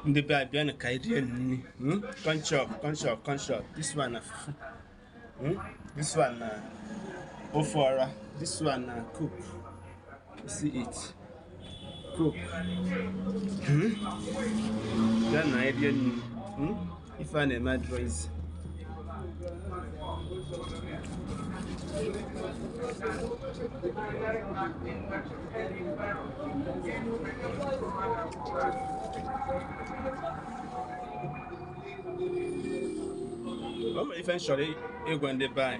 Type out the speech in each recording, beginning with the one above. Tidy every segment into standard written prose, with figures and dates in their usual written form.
The baby and a Kaidian. Conchop. This one, this one, Ofora. This one, cook. You see it. Cook. Then I didn't. If I name address. Oh, eventually, you're going to buy.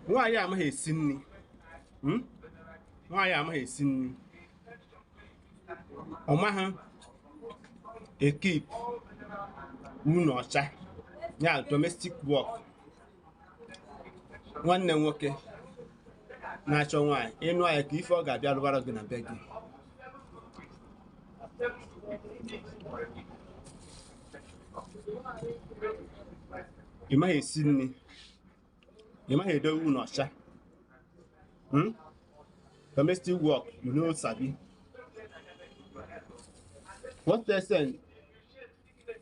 Why am I seeing? Why am I seeing? Oh, my a keep. Yeah, domestic work. One name okay. Natural wine. You know, I give for Gabriel Warren and begging. You may see me. You may do not sha. Domestic work, you know, Sabi. What they say?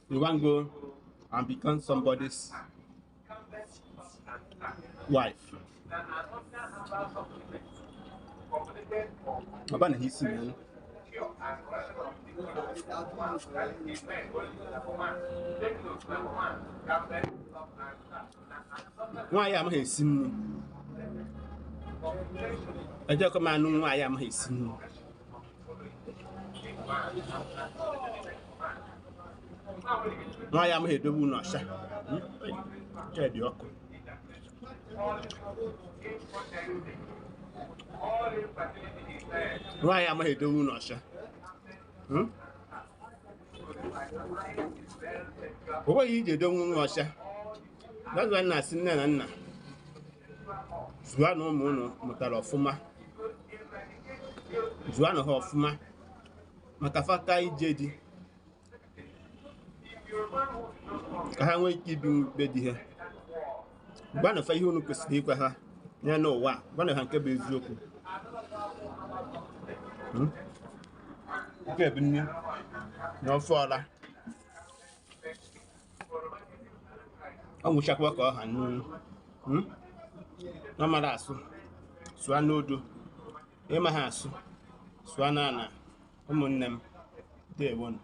You want to go and become somebody's wife. About his man. Why am I seeing? I don't command why am I seeing. Why am I doing not sha? Why am I doing not sha? What you don't know, sha? That's why I see Nana. Zuano Mono, Motaro Fuma. Zuano Hofuma. Matafaka JD. I have to keep you bed here. One of you who sleep with her. You know what? One of her cabin is joking. Okay, no father. I wish I could work on no matter. Swanodo. Emma has Swanana. Among them. They won.